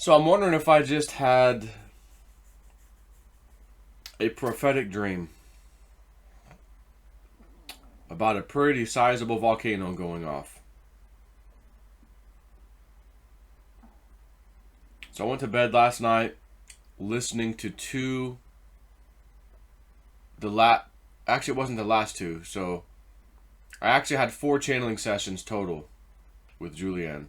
So I'm wondering if I just had a prophetic dream about a pretty sizable volcano going off. So I went to bed last night listening to actually it wasn't the last two. So I actually had 4 channeling sessions total with Julianne.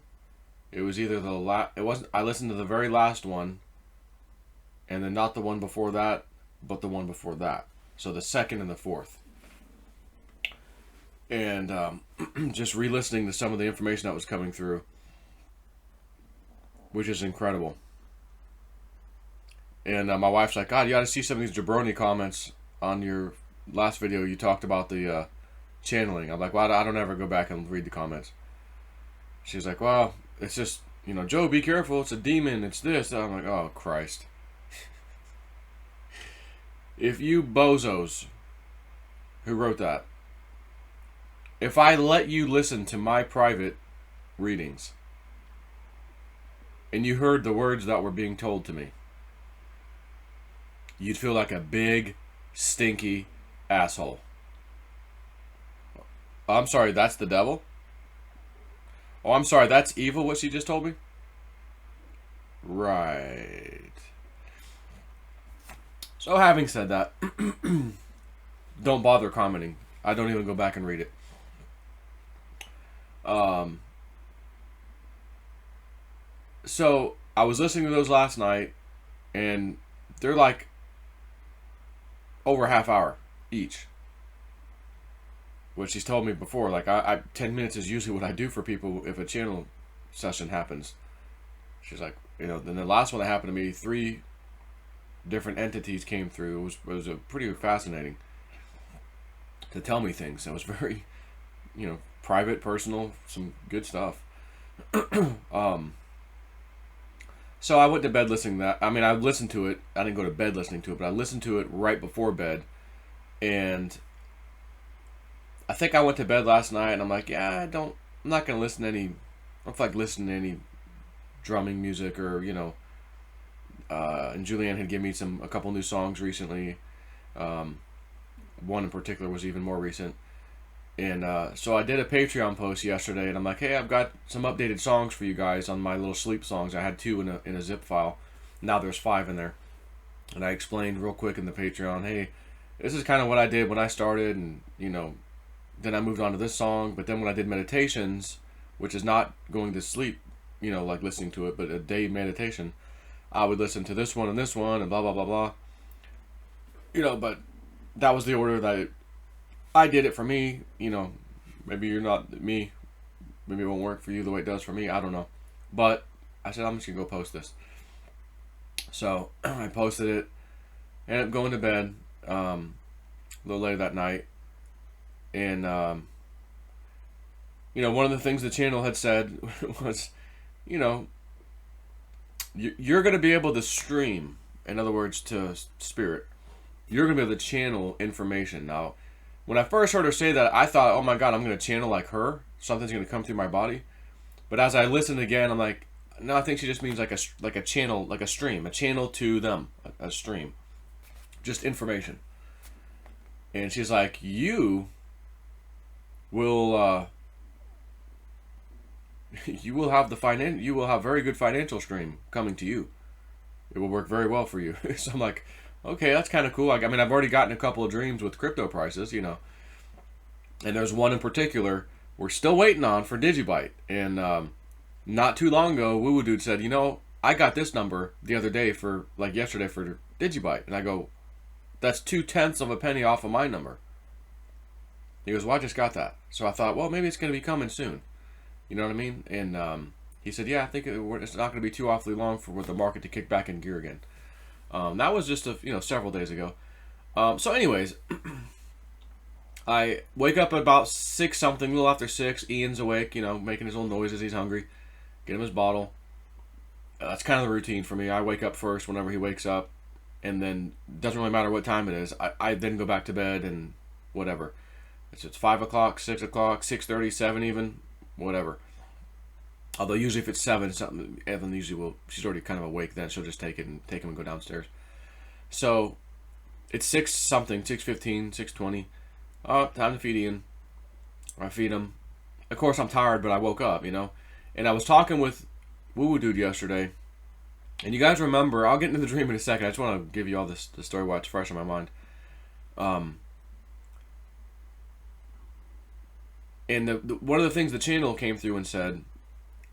It was either it wasn't I listened to the very last one and then not the one before that, but the one before that. So the second and the fourth. And just re-listening to some of the information that was coming through, which is incredible. And my wife's like, God, you got to see some of these jabroni comments on your last video. You talked about the channeling. I'm like, well, I don't ever go back and read the comments. She's like, well, it's just, Joe, be careful. It's a demon. It's this. I'm like, oh, Christ. If you bozos who wrote that, if I let you listen to my private readings and you heard the words that were being told to me, you'd feel like a big, stinky asshole. I'm sorry, that's the devil? Oh, I'm sorry, that's evil, what she just told me? Right. So having said that, don't bother commenting. I don't even go back and read it. So I was listening to those last night, and they're like over a half hour each. What she's told me before, like 10 minutes is usually what I do for people if a channel session happens. She's like, then the last one that happened to me, 3 different entities came through. It was a pretty fascinating to tell me things. It was very, private, personal, some good stuff. So I went to bed listening to that. I mean, I listened to it. I didn't go to bed listening to it, but I listened to it right before bed. And I think I went to bed last night and I'm like, yeah, I'm not going to listen to any, I don't feel like listening to any drumming music or, and Julianne had given me a couple new songs recently. One in particular was even more recent. And so I did a Patreon post yesterday, and I'm like, hey, I've got some updated songs for you guys on my little sleep songs. I had 2 in a zip file. Now there's 5 in there. And I explained real quick in the Patreon, hey, this is kind of what I did when I started, and, then I moved on to this song. But then when I did meditations, which is not going to sleep, like listening to it, but a day meditation, I would listen to this one, and blah, blah, blah, blah. But that was the order that I did it for me. Maybe you're not me. Maybe it won't work for you the way it does for me. I don't know. But I said, I'm just going to go post this. So I posted it. Ended up going to bed a little later that night. And, one of the things the channel had said was, you're going to be able to stream, in other words, to spirit. You're going to be able to channel information. Now, when I first heard her say that, I thought, oh my God, I'm going to channel like her. Something's going to come through my body. But as I listened again, I'm like, no, I think she just means like a channel, like a stream. A channel to them. A stream. Just information. And she's like, you will have very good financial stream coming to you. It will work very well for you. So I'm like, okay, that's kind of cool. Like, I mean, I've already gotten a couple of dreams with crypto prices, and there's one in particular we're still waiting on for Digibyte. And not too long ago, Woo Woo Dude said, I got this number the other day yesterday for Digibyte. And I go, that's 0.2 of a penny off of my number. He goes, well, I just got that. So I thought, well, maybe it's going to be coming soon. You know what I mean? And he said, yeah, I think it's not going to be too awfully long for the market to kick back in gear again. That was just several days ago. So anyways, I wake up at about 6 something, a little after 6. Ian's awake, making his little noises. He's hungry. Get him his bottle. That's kind of the routine for me. I wake up first whenever he wakes up, and then it doesn't really matter what time it is. I then go back to bed and whatever. It's 5 o'clock, 6 o'clock, 6:30, 7 even, whatever. Although usually if it's 7 something, Evelyn usually will. She's already kind of awake then. She'll just take him and go downstairs. So it's 6 something, 6:15, 6:20. Time to feed Ian. I feed him. Of course I'm tired, but I woke up, And I was talking with Woo Woo Dude yesterday. And you guys remember, I'll get into the dream in a second. I just want to give you all this the story while it's fresh in my mind. And one of the things the channel came through and said,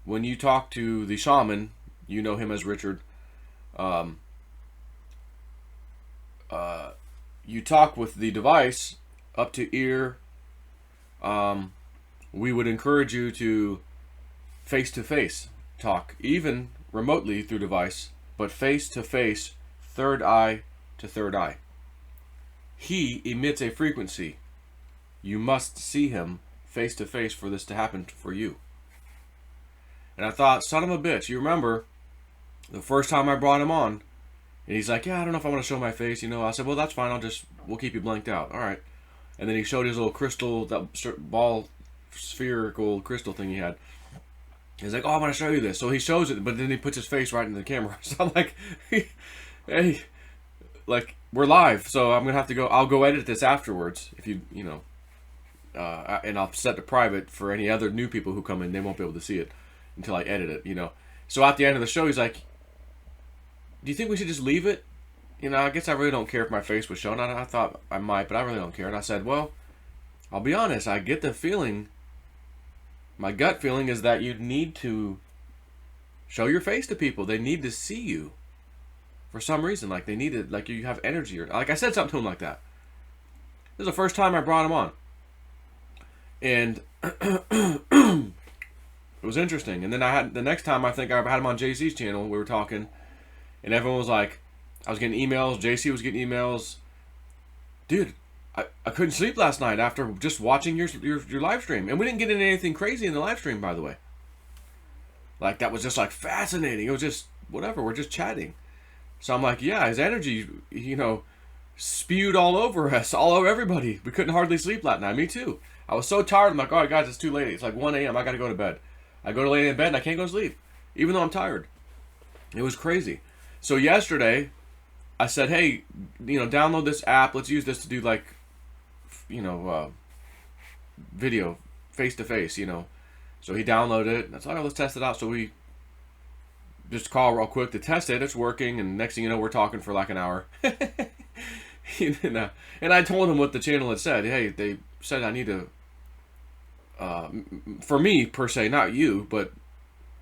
when you talk to the shaman, you know him as Richard, you talk with the device up to ear, we would encourage you to face-to-face talk, even remotely through device, but face-to-face, third eye to third eye. He emits a frequency. You must see him face-to-face for this to happen for you. And I thought, son of a bitch, you remember the first time I brought him on, and he's like, yeah, I don't know if I want to show my face, I said, well, that's fine, we'll keep you blanked out. All right. And then he showed his little crystal, that ball, spherical crystal thing he had. He's like, oh, I want to show you this. So he shows it, but then he puts his face right into the camera. So I'm like, hey, like, we're live, so I'm going to have to go, I'll go edit this afterwards, if and I'll set the private for any other new people who come in. They won't be able to see it until I edit it, So at the end of the show, he's like, do you think we should just leave it? I guess I really don't care if my face was shown. I thought I might, but I really don't care. And I said, well, I'll be honest. I get the feeling, my gut feeling is that you need to show your face to people. They need to see you for some reason. Like they need it, like you have energy. Or like I said something to him like that. This is the first time I brought him on. And it was interesting. And then the next time I think I had him on JC's channel, we were talking, and everyone was like, I was getting emails, JC was getting emails. Dude, I couldn't sleep last night after just watching your live stream. And we didn't get into anything crazy in the live stream, by the way. Like, that was just, like, fascinating. It was just, whatever, we're just chatting. So I'm like, yeah, his energy, spewed all over us, all over everybody. We couldn't hardly sleep last night. Me too. I was so tired. I'm like, all right, guys, it's too late. It's like 1 a.m. I got to go to bed. I go to lay in bed and I can't go to sleep, even though I'm tired. It was crazy. So yesterday, I said, hey, download this app. Let's use this to do, like, video, face-to-face, So he downloaded it. That's all right, let's test it out. So we just call real quick to test it. It's working. And next thing you know, we're talking for like an hour. And I told him what the channel had said. Hey, they said I need to, for me, per se, not you, but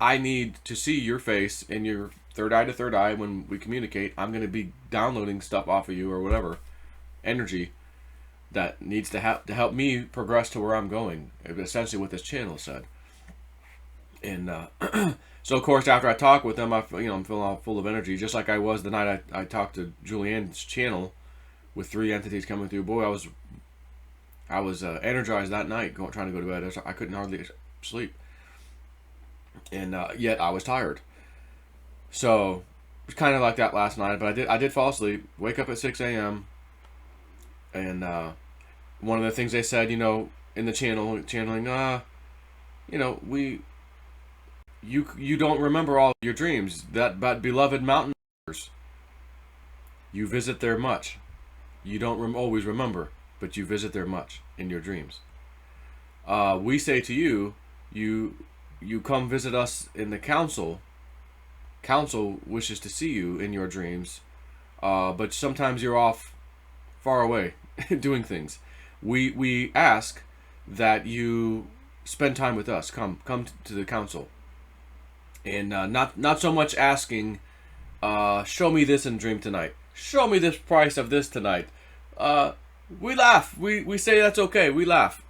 I need to see your face in your third eye to third eye when we communicate. I'm going to be downloading stuff off of you or whatever, energy that needs to help me progress to where I'm going. Essentially what this channel said. And so of course after I talk with them, I'm feeling all full of energy, just like I was the night I talked to Julianne's channel with 3 entities coming through. Boy, I was energized that night, trying to go to bed. I couldn't hardly sleep, and yet I was tired. So it was kind of like that last night, but I did fall asleep. Wake up at 6 a.m. And one of the things they said, in the channeling, you don't remember all your dreams. That but beloved mountain, you visit there much. You don't always remember, but you visit there much in your dreams. We say to you, you come visit us in the council. Council wishes to see you in your dreams, but sometimes you're off far away doing things. We ask that you spend time with us. Come to the council, and not so much asking, show me this in dream tonight. Show me this price of this tonight. We laugh. We say that's okay. We laugh,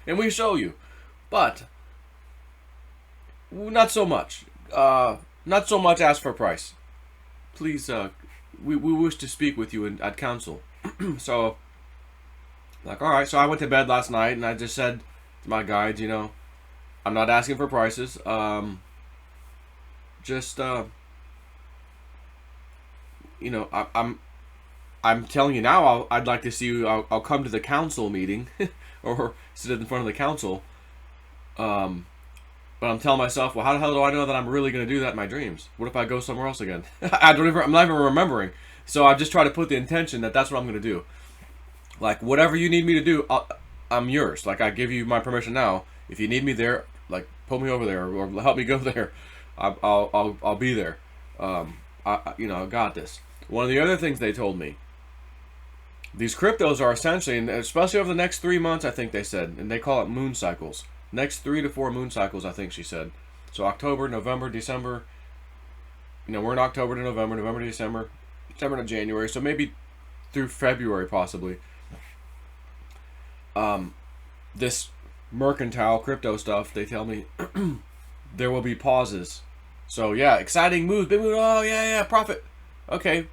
and we show you, but not so much. Not so much ask for a price. Please, we wish to speak with you at council. So, like, all right. So I went to bed last night, and I just said to my guides, I'm not asking for prices. I'm telling you now. I'd like to see you. I'll come to the council meeting, or sit in front of the council. But I'm telling myself, well, how the hell do I know that I'm really going to do that in my dreams? What if I go somewhere else again? I'm not even remembering. So I just try to put the intention that that's what I'm going to do. Like, whatever you need me to do, I'm yours. Like, I give you my permission now. If you need me there, like, pull me over there or help me go there. I'll be there. I got this. One of the other things they told me, these cryptos are essentially, and especially over the next 3 months, I think they said, and they call it moon cycles. Next 3 to 4 moon cycles, I think she said. So October, November, December. We're in October to November, November to December, December to January. So maybe through February, possibly. This mercantile crypto stuff, they tell me there will be pauses. So yeah, exciting moves, big move. Oh yeah, profit. Okay.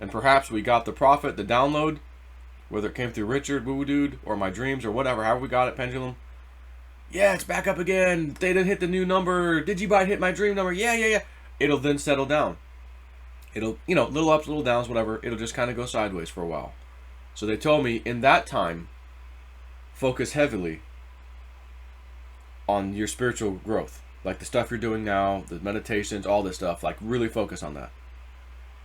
And perhaps we got the profit, the download, whether it came through Richard, Woo Dude, or my dreams, or whatever, however we got it, Pendulum. Yeah, it's back up again. They didn't hit the new number. Digibyte hit my dream number. Yeah. It'll then settle down. It'll, little ups, little downs, whatever. It'll just kind of go sideways for a while. So they told me in that time, focus heavily on your spiritual growth. Like the stuff you're doing now, the meditations, all this stuff. Like really focus on that.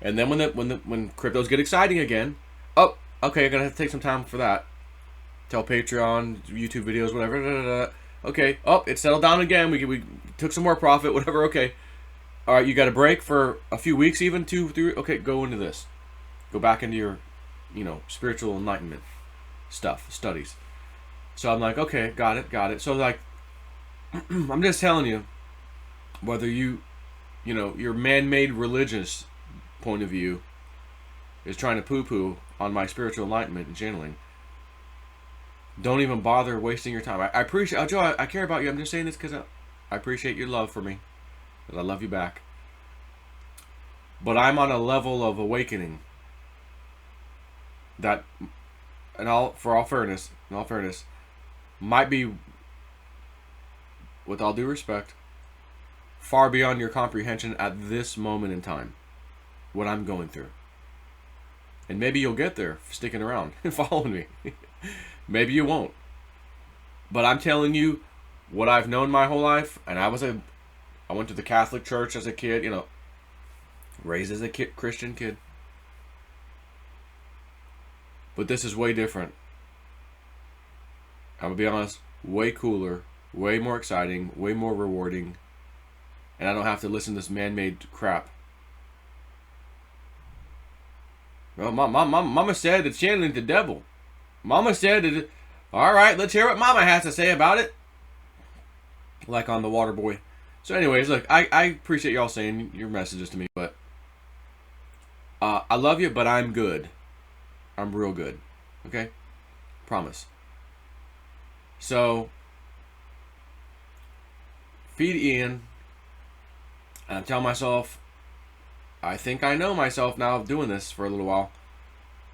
And then when cryptos get exciting again, oh, okay, I'm gonna have to take some time for that. Tell Patreon, YouTube videos, whatever. Okay, it settled down again. We took some more profit, whatever. Okay, all right, you got a break for a few weeks, even 2, 3. Okay, go into this. Go back into your, spiritual enlightenment studies. So I'm like, okay, got it. So like, I'm just telling you, whether your man-made religious point of view is trying to poo-poo on my spiritual enlightenment and channeling, don't even bother wasting your time. I appreciate, Joe, I care about you. I'm just saying this because I appreciate your love for me, because I love you back. But I'm on a level of awakening that, in all fairness, might be, with all due respect, far beyond your comprehension at this moment in time. What I'm going through. And maybe you'll get there sticking around and following me. Maybe you won't. But I'm telling you what I've known my whole life. And I went to the Catholic Church as a kid, raised as a Christian kid. But this is way different. I'm going to be honest, way cooler, way more exciting, way more rewarding. And I don't have to listen to this man-made crap. Well, Mama said it's channeling the devil. Mama said it. All right, let's hear what Mama has to say about it. Like on the Water Boy. So anyways, look, I appreciate y'all saying your messages to me, but I love you, but I'm good. I'm real good. Okay? Promise. So, feed Ian, and I'm telling myself, I think I know myself now of doing this for a little while.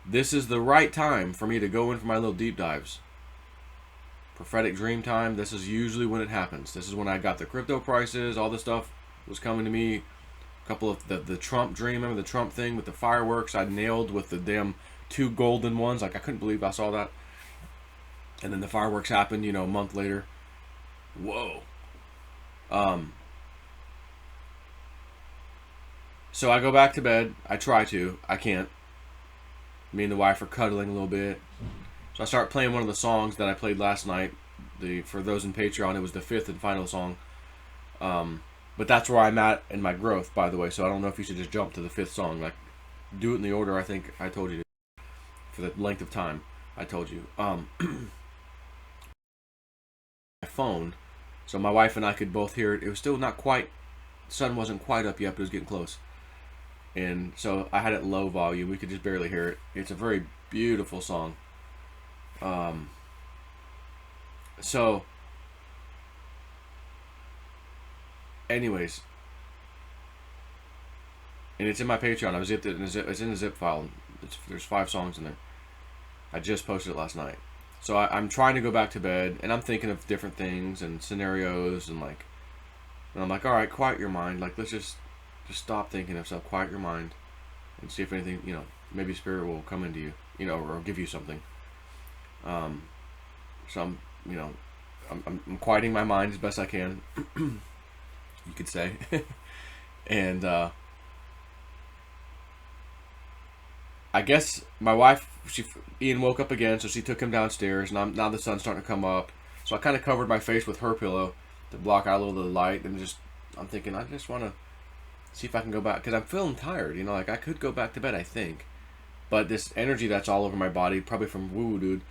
This is the right time for me to go in for my little deep dives. Prophetic dream time, this is usually when it happens. This is when I got the crypto prices, all this stuff was coming to me. A couple of the Trump dream, remember the Trump thing with the fireworks I nailed with the damn 2 golden ones? Like, I couldn't believe I saw that. And then the fireworks happened, a month later. Whoa. So I go back to bed. I try to. I can't. Me and the wife are cuddling a little bit. So I start playing one of the songs that I played last night. For those in Patreon, it was the 5th and final song. But that's where I'm at in my growth, by the way. So I don't know if you should just jump to the 5th song. Like, do it in the order I think I told you to. For the length of time I told you. My phone. So my wife and I could both hear it. It was still not quite, the sun wasn't quite up yet, but it was getting close. And so I had it low volume. We could just barely hear it. It's a very beautiful song. So, anyways, and it's in my Patreon. I zipped it, it's in a zip file. There's 5 songs in there. I just posted it last night. So I'm trying to go back to bed, and I'm thinking of different things and scenarios, and I'm like, all right, quiet your mind. Like, let's just stop thinking of stuff. Quiet your mind, and see if anything, maybe spirit will come into you, or give you something. Some, I'm quieting my mind as best I can, you could say. And I guess my wife, Ian woke up again, so she took him downstairs, and now the sun's starting to come up. So I kind of covered my face with her pillow to block out a little of the light, and I'm thinking I just want to see if I can go back, because I'm feeling tired, like I could go back to bed, I think. But this energy that's all over my body, probably from woo dude,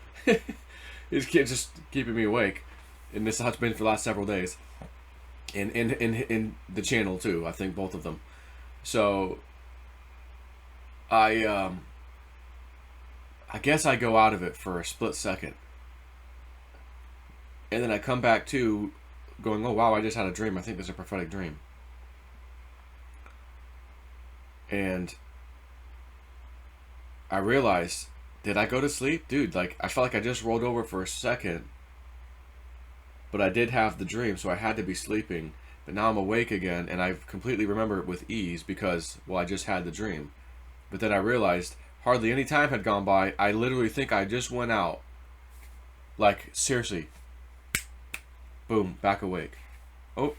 is just keeping me awake. And this has been for the last several days. And in the channel too, I think both of them. So I guess I go out of it for a split second. And then I come back to going, oh wow, I just had a dream. I think there's a prophetic dream. And I realized, did I go to sleep? Dude, like, I felt like I just rolled over for a second. But I did have the dream, so I had to be sleeping. But now I'm awake again, and I completely remember it with ease because, well, I just had the dream. But then I realized hardly any time had gone by. I literally think I just went out. Like, seriously. Boom, back awake. Oh.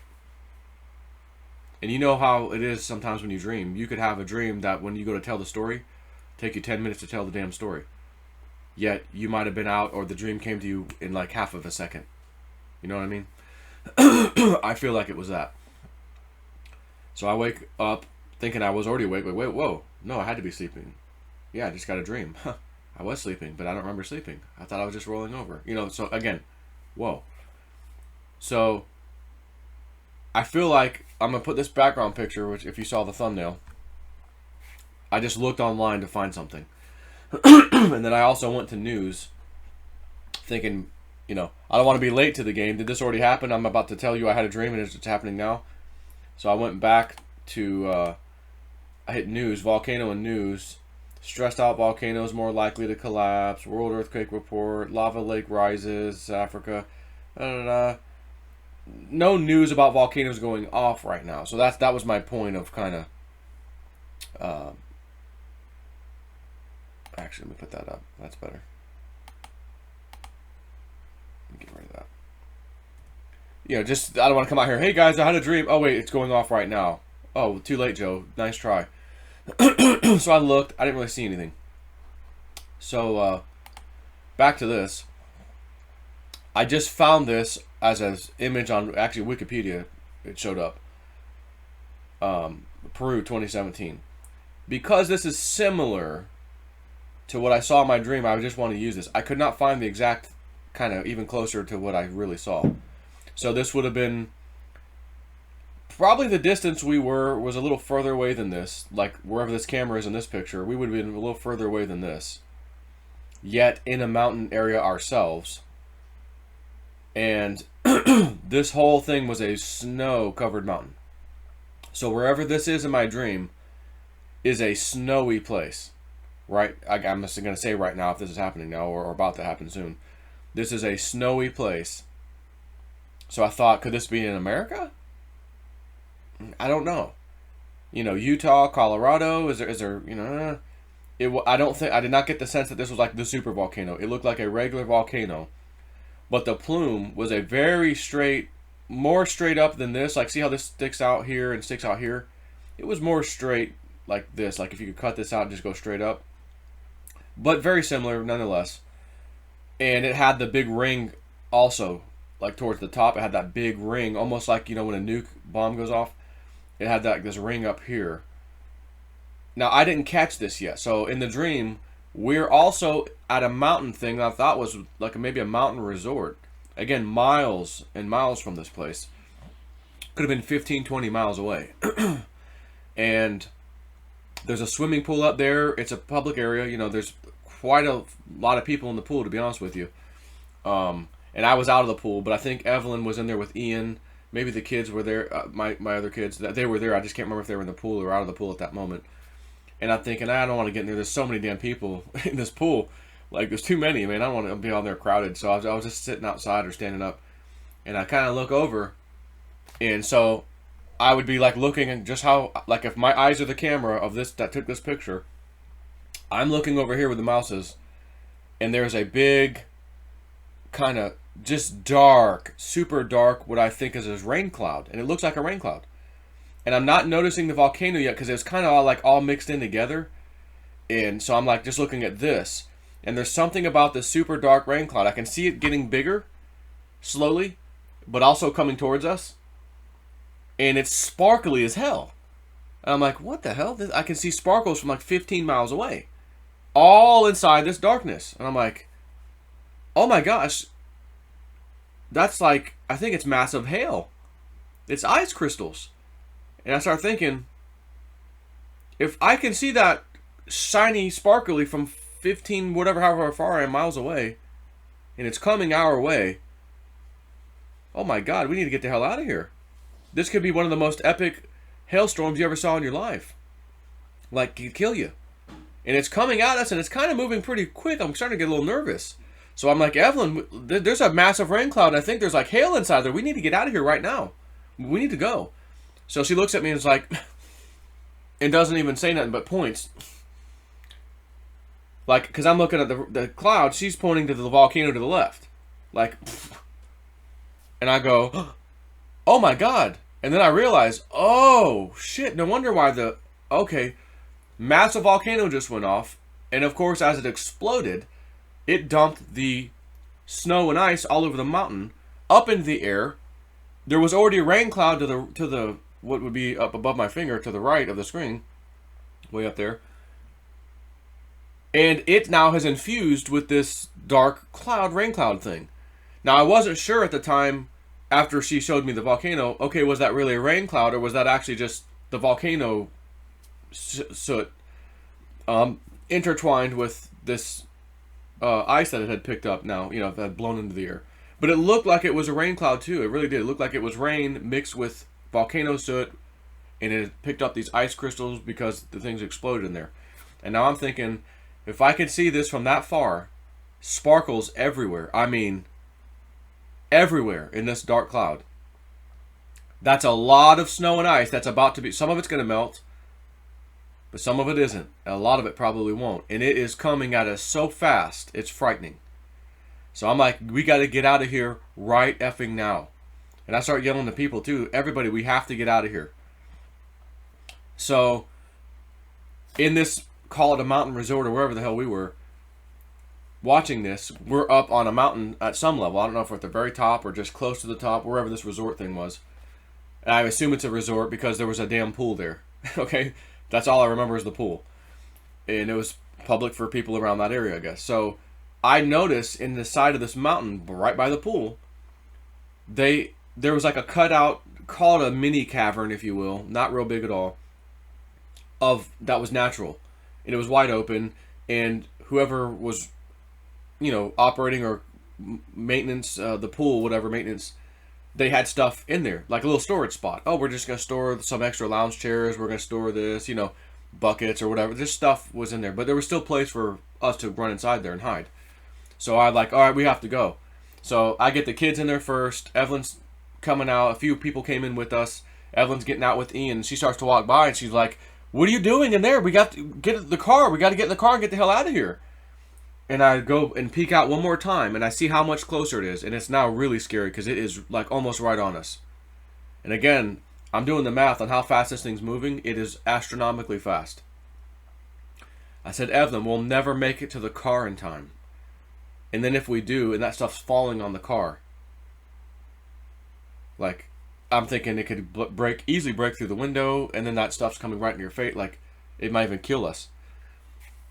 And you know how it is sometimes when you dream. You could have a dream that when you go to tell the story, take you 10 minutes to tell the damn story. Yet, you might have been out, or the dream came to you in like half of a second. You know what I mean? I feel like it was that. So I wake up thinking I was already awake. Wait, whoa. No, I had to be sleeping. Yeah, I just got a dream. I was sleeping, but I don't remember sleeping. I thought I was just rolling over. So again, whoa. So I feel like I'm going to put this background picture, which if you saw the thumbnail, I just looked online to find something. And then I also went to news thinking, I don't want to be late to the game. Did this already happen? I'm about to tell you I had a dream and it's happening now. So I went back to, I hit news, volcano and news. Stressed out volcanoes more likely to collapse. World earthquake report. Lava lake rises. Africa. No news about volcanoes going off right now. So that was my point of kind of, actually, let me put that up. That's better. Get rid of that. Just, I don't want to come out here. Hey guys, I had a dream. Oh wait, it's going off right now. Oh, too late, Joe. Nice try. So I looked. I didn't really see anything. So, back to this. I just found this as an image on, actually, Wikipedia. It showed up. Peru 2017. Because this is similar to what I saw in my dream, I just want to use this. I could not find the exact kind of even closer to what I really saw. So this would have been probably the distance we were was a little further away than this. Like wherever this camera is in this picture, we would have been a little further away than this. Yet in a mountain area ourselves. And this whole thing was a snow-covered mountain. So wherever this is in my dream is a snowy place. Right? I'm just going to say right now if this is happening now or about to happen soon. This is a snowy place. So I thought, could this be in America? I don't know. Utah, Colorado, is there I did not get the sense that this was like the super volcano. It looked like a regular volcano. But the plume was a very more straight up than this. Like, see how this sticks out here and sticks out here? It was more straight like this. Like, if you could cut this out and just go straight up. But very similar, nonetheless. And it had the big ring also, like towards the top. It had that big ring, almost like, when a nuke bomb goes off. It had this ring up here. Now, I didn't catch this yet. So, in the dream, we're also at a mountain thing that I thought was like maybe a mountain resort. Again, miles and miles from this place. Could have been 15, 20 miles away. And there's a swimming pool up there. It's a public area. There's quite a lot of people in the pool, to be honest with you. And I was out of the pool, but I think Evelyn was in there with Ian. Maybe the kids were there, my other kids. They were there. I just can't remember if they were in the pool or out of the pool at that moment. And I'm thinking, I don't want to get in there. There's so many damn people in this pool. Like, there's too many. I mean, I don't want to be on there crowded. So I was just sitting outside or standing up. And I kind of look over. And so I would be like looking and just how, like if my eyes are the camera of this that took this picture, I'm looking over here where the mouse is. And there's a big kind of just dark, super dark, what I think is a rain cloud. And it looks like a rain cloud. And I'm not noticing the volcano yet because it's kind of all mixed in together. And so I'm like just looking at this. And there's something about this super dark rain cloud. I can see it getting bigger slowly, but also coming towards us. And it's sparkly as hell. And I'm like, what the hell? I can see sparkles from like 15 miles away. All inside this darkness. And I'm like, oh my gosh. That's like, I think it's massive hail. It's ice crystals. And I start thinking, if I can see that shiny, sparkly from 15, whatever, however far I am, miles away, and it's coming our way, oh my God, we need to get the hell out of here. This could be one of the most epic hailstorms you ever saw in your life. Like, could kill you. And it's coming at us, and it's kind of moving pretty quick. I'm starting to get a little nervous. So I'm like, Evelyn, there's a massive rain cloud, and I think there's like hail inside there. We need to get out of here right now. We need to go. So she looks at me and is like, and doesn't even say nothing but points. Like, because I'm looking at the cloud, she's pointing to the volcano to the left. Like, and I go, oh my God. And then I realize, oh shit, no wonder why okay, massive volcano just went off. And of course, as it exploded, it dumped the snow and ice all over the mountain, up into the air. There was already a rain cloud to the what would be up above my finger to the right of the screen, way up there. And it now has infused with this dark cloud, rain cloud thing. Now, I wasn't sure at the time, after she showed me the volcano, okay, was that really a rain cloud, or was that actually just the volcano soot intertwined with this ice that it had picked up now, that had blown into the air. But it looked like it was a rain cloud too. It really did. It looked like it was rain mixed with volcano soot, and it had picked up these ice crystals because the things exploded in there. And now I'm thinking, if I could see this from that far, sparkles everywhere. I mean, everywhere in this dark cloud. That's a lot of snow and ice that's about to be, some of it's going to melt, but some of it isn't. A lot of it probably won't. And it is coming at us so fast, it's frightening. So I'm like, we got to get out of here right effing now. And I start yelling to people too, everybody, we have to get out of here. So, in this, call it a mountain resort or wherever the hell we were, watching this, we're up on a mountain at some level. I don't know if we're at the very top or just close to the top, wherever this resort thing was. And I assume it's a resort because there was a damn pool there. Okay? That's all I remember is the pool. And it was public for people around that area, I guess. So, I noticed in the side of this mountain, right by the pool, there was like a cutout, call it a mini cavern, if you will, not real big at all, that was natural. And it was wide open, and whoever was, operating or maintenance, the pool, whatever maintenance, they had stuff in there, like a little storage spot. Oh, we're just going to store some extra lounge chairs, we're going to store this, buckets or whatever. This stuff was in there, but there was still place for us to run inside there and hide. So I'm like, all right, we have to go. So I get the kids in there first. Evelyn's coming out. A few people came in with us. Evelyn's getting out with Ian. She starts to walk by, and she's like, what are you doing in there? We got to get in the car. We got to get in the car and get the hell out of here. And I go and peek out one more time, and I see how much closer it is. And it's now really scary because it is like almost right on us. And again, I'm doing the math on how fast this thing's moving. It is astronomically fast. I said, Evelyn, we'll never make it to the car in time. And then if we do, and that stuff's falling on the car, like, I'm thinking it could easily break through the window, and then that stuff's coming right in your face. Like, it might even kill us.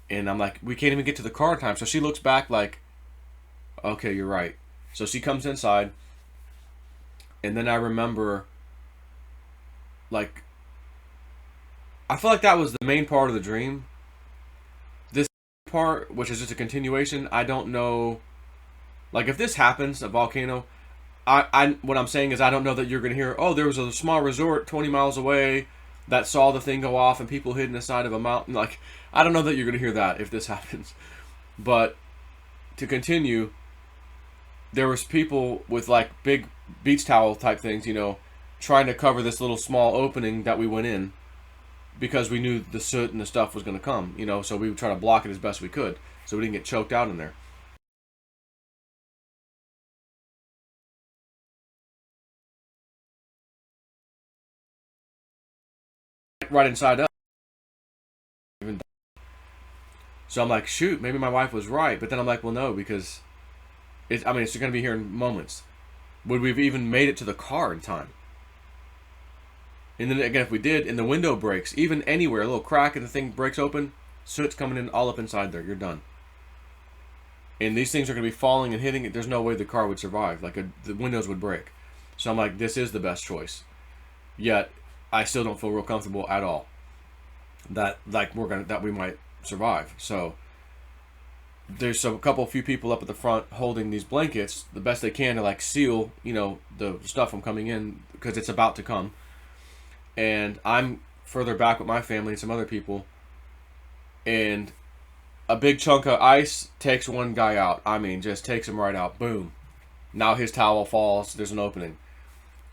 And I'm like, we can't even get to the car in time. So she looks back like, okay, you're right. So she comes inside, and then I remember, like, I feel like that was the main part of the dream. This part, which is just a continuation, I don't know. Like, if this happens, a volcano, what I'm saying is I don't know that you're going to hear, oh, there was a small resort 20 miles away that saw the thing go off and people hid in the side of a mountain. Like, I don't know that you're going to hear that if this happens. But to continue, there was people with like big beach towel type things, trying to cover this little small opening that we went in because we knew the soot and the stuff was going to come, so we would try to block it as best we could so we didn't get choked out in there. right inside up. So I'm like, shoot, maybe my wife was right. But then I'm like, well, no, because it's going to be here in moments. Would we have even made it to the car in time? And then again, if we did, and the window breaks, even anywhere, a little crack and the thing breaks open, soot's coming in all up inside there. You're done. And these things are going to be falling and hitting it. There's no way the car would survive. Like the windows would break. So I'm like, this is the best choice. Yet I still don't feel real comfortable at all that we might survive. So there's a few people up at the front holding these blankets the best they can to like seal, the stuff from coming in because it's about to come. And I'm further back with my family and some other people, and a big chunk of ice takes one guy out. Just takes him right out. Boom. Now his towel falls. There's an opening.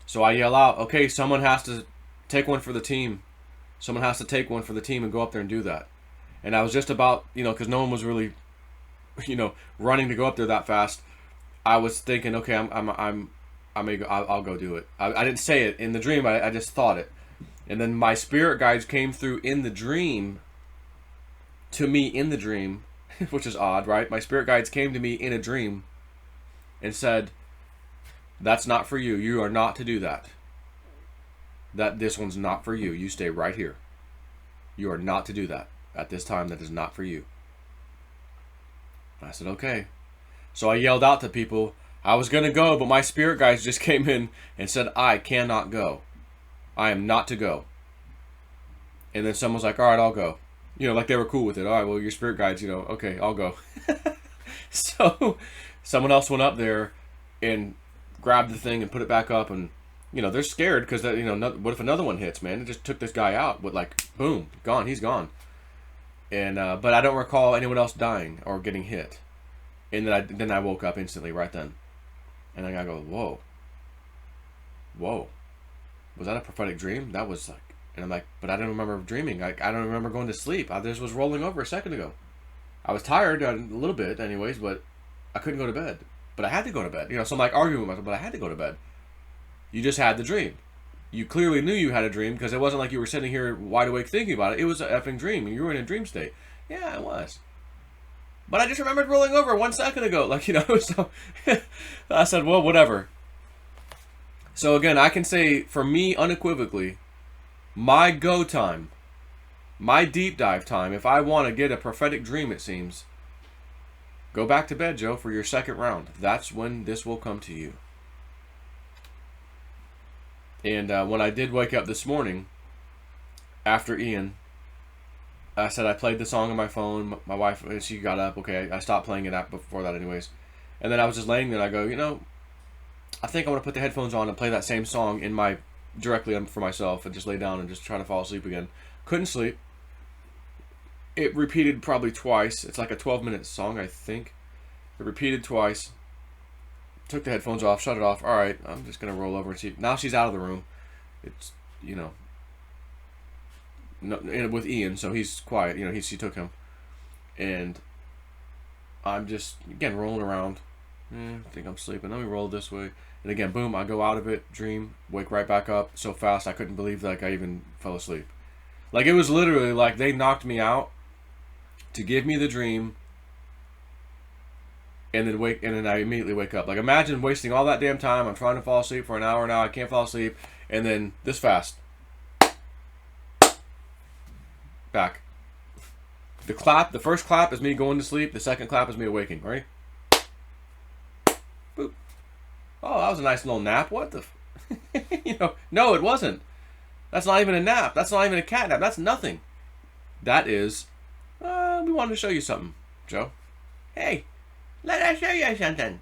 So I yell out, okay, someone has to take one for the team. Someone has to take one for the team and go up there and do that. And I was just about, because no one was really, running to go up there that fast. I was thinking, okay, I'll go do it. I didn't say it in the dream. I just thought it. And then my spirit guides came through in the dream to me in the dream, which is odd, right? My spirit guides came to me in a dream and said, that's not for you. You are not to do that. This one's not for you. You stay right here. You are not to do that. At this time, that is not for you. I said, okay. So I yelled out to people. I was going to go, but my spirit guides just came in and said, I cannot go. I am not to go. And then someone was like, all right, I'll go. Like they were cool with it. All right, well, your spirit guides, okay, I'll go. So someone else went up there and grabbed the thing and put it back up. And, they're scared because, what if another one hits, man? It just took this guy out with like, boom, gone. He's gone. And but I don't recall anyone else dying or getting hit. And then I woke up instantly right then. And then I go, whoa. Was that a prophetic dream? That was like, and I'm like, but I don't remember dreaming. I don't remember going to sleep. I just was rolling over a second ago. I was tired a little bit anyways, but I couldn't go to bed. But I had to go to bed. So I'm like arguing with myself, but I had to go to bed. You just had the dream. You clearly knew you had a dream because it wasn't like you were sitting here wide awake thinking about it. It was an effing dream and you were in a dream state. Yeah, it was. But I just remembered rolling over 1 second ago. So I said, well, whatever. So again, I can say for me unequivocally, my go time, my deep dive time, if I want to get a prophetic dream, it seems, go back to bed, Joe, for your second round. That's when this will come to you. And when I did wake up this morning, after Ian, I said I played the song on my phone. My wife, she got up. Okay, I stopped playing it before that anyways. And then I was just laying there and I go, I think I'm going to put the headphones on and play that same song directly for myself and just lay down and just try to fall asleep again. Couldn't sleep. It repeated probably twice. It's like a 12-minute song, I think. It repeated twice. Took the headphones off, shut it off. All right, I'm just going to roll over and see. Now she's out of the room. It's, with Ian, so he's quiet. She took him. And I'm just, again, rolling around. I think I'm sleeping. Let me roll this way. And again, boom, I go out of it, dream, wake right back up so fast I couldn't believe I even fell asleep. Like it was literally like they knocked me out to give me the dream and then I immediately wake up. Like imagine wasting all that damn time. I'm trying to fall asleep for an hour now. I can't fall asleep. And then this fast. Back. The first clap is me going to sleep. The second clap is me awaking. Ready? Boop. Oh, that was a nice little nap. What the? No, it wasn't. That's not even a nap. That's not even a cat nap. That's nothing. That is, we wanted to show you something, Joe. Hey, let us show you something.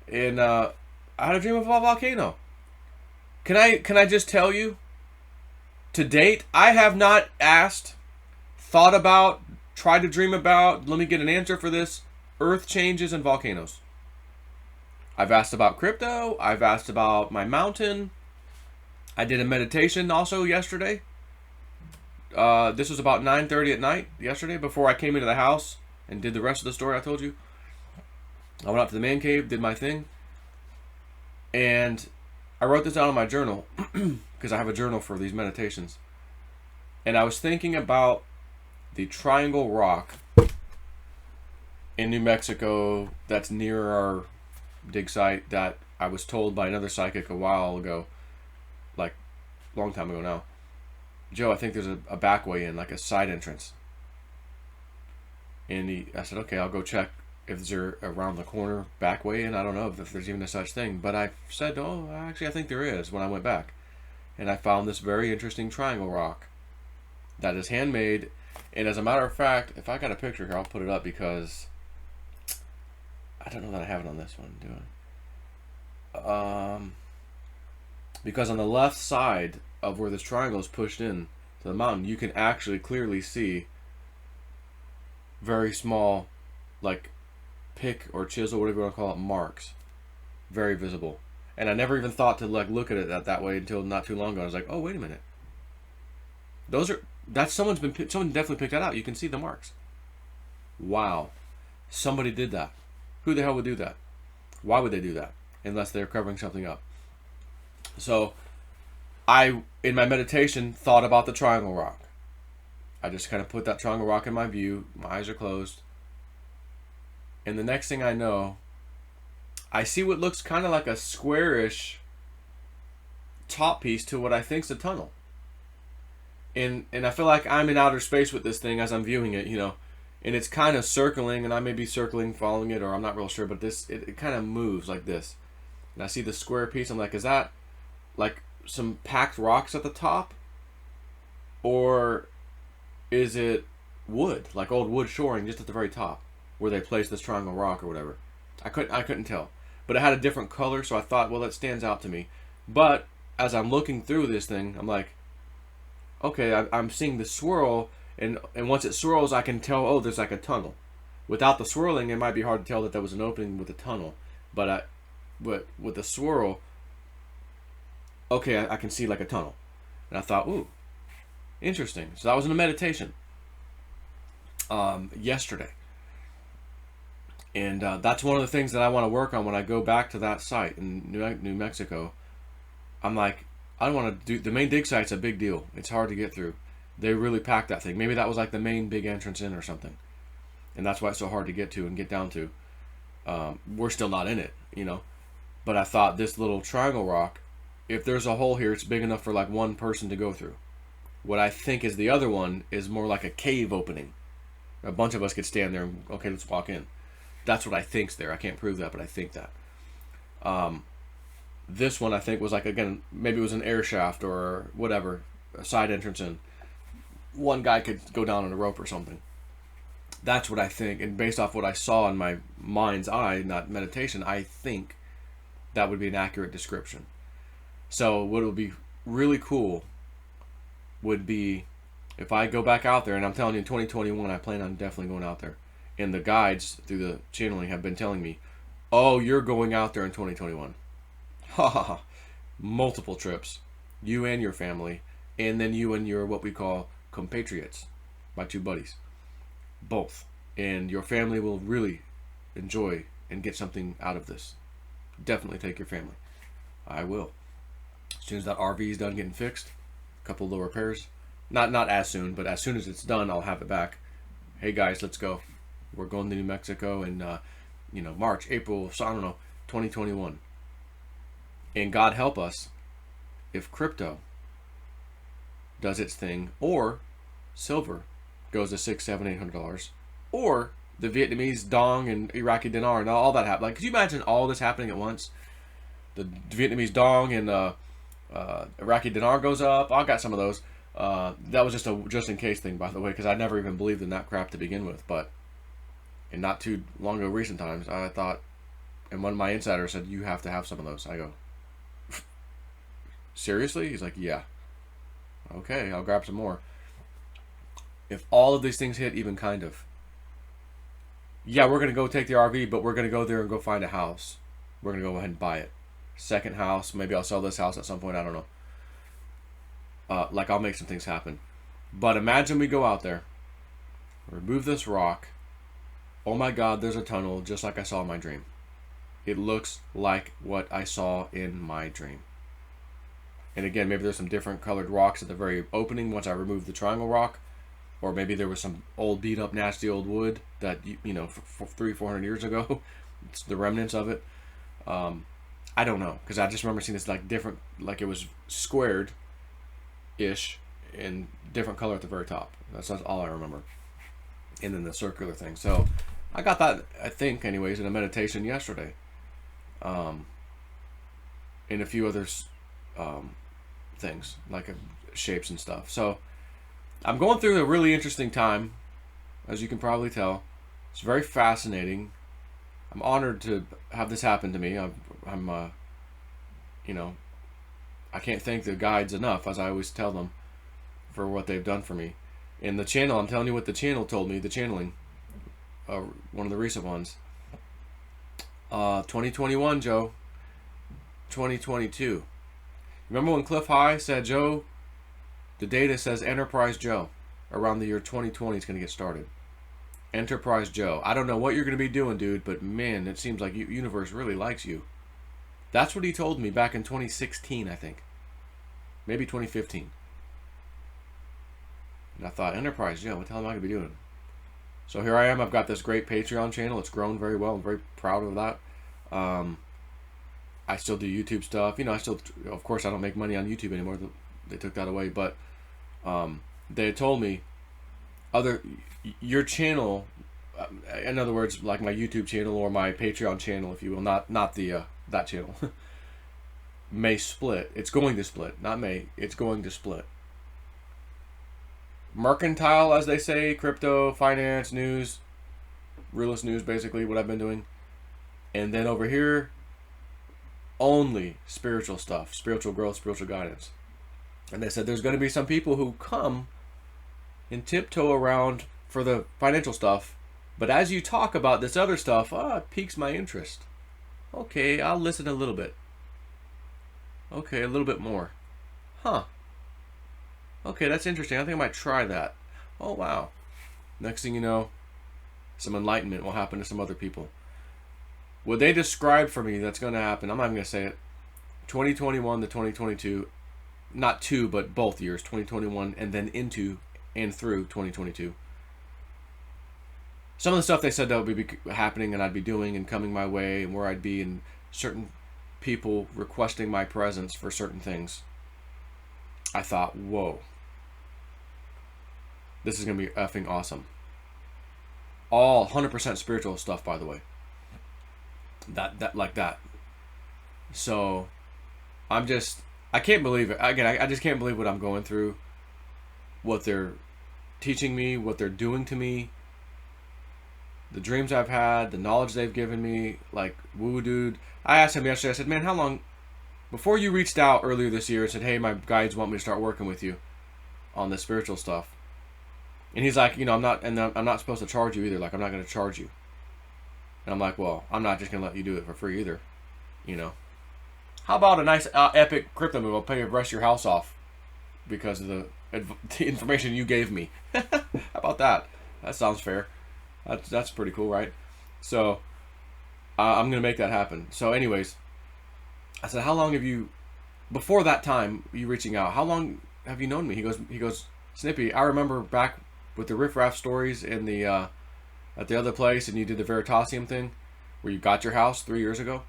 And I had a dream of a volcano. Can I just tell you? To date, I have not asked, thought about, tried to dream about. Let me get an answer for this. Earth changes and volcanoes. I've asked about crypto. I've asked about my mountain. I did a meditation also yesterday. This was about 9:30 at night yesterday before I came into the house and did the rest of the story I told you. I went out to the man cave, did my thing. And I wrote this down in my journal because I have a journal for these meditations. And I was thinking about the Triangle Rock in New Mexico that's near our dig site that I was told by another psychic a while ago, like a long time ago now. Joe, I think there's a back way in, like a side entrance. And I said, okay, I'll go check if there's around the corner back way in. I don't know if there's even a such thing. But I said, oh, actually, I think there is when I went back. And I found this very interesting triangle rock that is handmade. And as a matter of fact, if I got a picture here, I'll put it up because I don't know that I have it on this one, do I? Because on the left side of where this triangle is pushed in to the mountain, you can actually clearly see very small, like pick or chisel, whatever you want to call it, marks. Very visible. And I never even thought to like look at it that way until not too long ago. I was like, oh, wait a minute. Someone definitely picked that out. You can see the marks. Wow. Somebody did that. Who the hell would do that? Why would they do that? Unless they're covering something up. So, I, in my meditation, thought about the triangle rock. I just kind of put that triangle rock in my view. My eyes are closed. And the next thing I know, I see what looks kind of like a squarish top piece to what I think's a tunnel. And I feel like I'm in outer space with this thing as I'm viewing it, and it's kind of circling, and I may be circling, following it, or I'm not real sure, but it kind of moves like this. And I see the square piece. I'm like, is that like some packed rocks at the top? Or is it wood, like old wood shoring just at the very top where they placed this triangle rock or whatever? I couldn't tell. But it had a different color, so I thought, well, that stands out to me. But as I'm looking through this thing, I'm like, okay, I'm seeing the swirl, and once it swirls, I can tell, oh, there's like a tunnel. Without the swirling, it might be hard to tell that there was an opening with a tunnel. But with the swirl, okay, I can see like a tunnel. And I thought, ooh, interesting. So that was in a meditation yesterday. And that's one of the things that I want to work on when I go back to that site in New Mexico. I'm like, I don't want to do... The main dig site's a big deal. It's hard to get through. They really packed that thing. Maybe that was like the main big entrance in or something. And that's why it's so hard to get to and get down to. We're still not in it, But I thought this little triangle rock, if there's a hole here, it's big enough for like one person to go through. What I think is the other one is more like a cave opening. A bunch of us could stand there and, okay, let's walk in. That's what I think's there. I can't prove that, but I think that. This one I think was like, again, maybe it was an air shaft or whatever, a side entrance in. One guy could go down on a rope or something. That's what I think, and based off what I saw in my mind's eye, not meditation, I think that would be an accurate description. So what would be really cool would be if I go back out there, and I'm telling you, in 2021, I plan on definitely going out there. And the guides through the channeling have been telling me, oh, you're going out there in 2021. Ha ha ha. Multiple trips. You and your family. And then you and your, what we call, compatriots. My two buddies. Both. And your family will really enjoy and get something out of this. Definitely take your family. I will. As soon as that RV is done getting fixed, a couple little repairs. Not as soon, but as soon as it's done, I'll have it back. Hey guys, let's go. We're going to New Mexico in, March, April, so I don't know, 2021. And God help us if crypto does its thing, or silver goes to $600, $700, $800, or the Vietnamese dong and Iraqi dinar and all that happen. Like, could you imagine all this happening at once? The Vietnamese dong and Iraqi dinar goes up. I got some of those. That was just a just in case thing, by the way, because I never even believed in that crap to begin with. But in not too long ago, recent times, I thought, and one of my insiders said, you have to have some of those. I go, seriously? He's like, yeah. Okay, I'll grab some more. If all of these things hit, even kind of, yeah, we're going to go take the RV, but we're going to go there and go find a house. We're going to go ahead and buy it. Second house, maybe I'll sell this house at some point, I don't know. I'll make some things happen. But imagine we go out there, remove this rock. Oh my God, there's a tunnel just like I saw in my dream. It looks like what I saw in my dream. And again, maybe there's some different colored rocks at the very opening once I removed the triangle rock. Or maybe there was some old beat up nasty old wood that, you know, for 300-400 years ago. It's the remnants of it. I don't know, because I just remember seeing this like different, like it was squared ish and different color at the very top. That's all I remember. And then the circular thing. So I got that, I think anyways, in a meditation yesterday. And a few other things like shapes and stuff. So I'm going through a really interesting time, as you can probably tell. It's very fascinating. I'm honored to have this happen to me. I'm you know, I can't thank the guides enough, as I always tell them, for what they've done for me. And the channel, I'm telling you what the channel told me, the channeling, one of the recent ones. 2021, Joe. 2022. Remember when Cliff High said, Joe, the data says Enterprise Joe around the year 2020 is going to get started. Enterprise Joe. I don't know what you're going to be doing, dude, but man, it seems like universe really likes you. That's what he told me back in 2016, I think. Maybe 2015. And I thought, Enterprise Joe, what the hell am I going to be doing? So here I am. I've got this great Patreon channel. It's grown very well. I'm very proud of that. I still do YouTube stuff. You know, of course, I don't make money on YouTube anymore. They took that away. But they had told me, your channel, in other words, like my YouTube channel or my Patreon channel, if you will, not the that channel, may split. It's going to split. Not may. It's going to split. Mercantile, as they say, crypto, finance, news, realist news, basically what I've been doing. And then over here, only spiritual stuff, spiritual growth, spiritual guidance. And they said there's going to be some people who come and tiptoe around for the financial stuff, but as you talk about this other stuff, it piques my interest. Okay, I'll listen a little bit. Okay, a little bit more. Huh. Okay, that's interesting. I think I might try that. Oh, wow. Next thing you know, some enlightenment will happen to some other people. What they described for me that's going to happen, I'm not even going to say it, 2021 to 2022, not two, but both years, 2021 and then into and through 2022. Some of the stuff they said that would be happening and I'd be doing and coming my way and where I'd be, and certain people requesting my presence for certain things. I thought, whoa, this is going to be effing awesome. All 100% spiritual stuff, by the way. That like that. So I can't believe it. Again, I just can't believe what I'm going through, what they're teaching me, what they're doing to me, the dreams I've had, the knowledge they've given me. Like, woo dude, I asked him yesterday, I said, man, how long, before you reached out earlier this year and said, hey, my guides want me to start working with you on the spiritual stuff. And he's like, you know, I'm not supposed to charge you either. Like, I'm not going to charge you. And I'm like, well, I'm not just going to let you do it for free either. You know, how about a nice epic crypto move? I'll pay the rest of your house off because of the information you gave me. How about that? That sounds fair. That's pretty cool, right? So I'm going to make that happen. So anyways, I said, how long have you, before that time, you reaching out, how long have you known me? He goes, Snippy, I remember back with the Riff Raff stories in the at the other place, and you did the Veritasium thing where you got your house 3 years ago.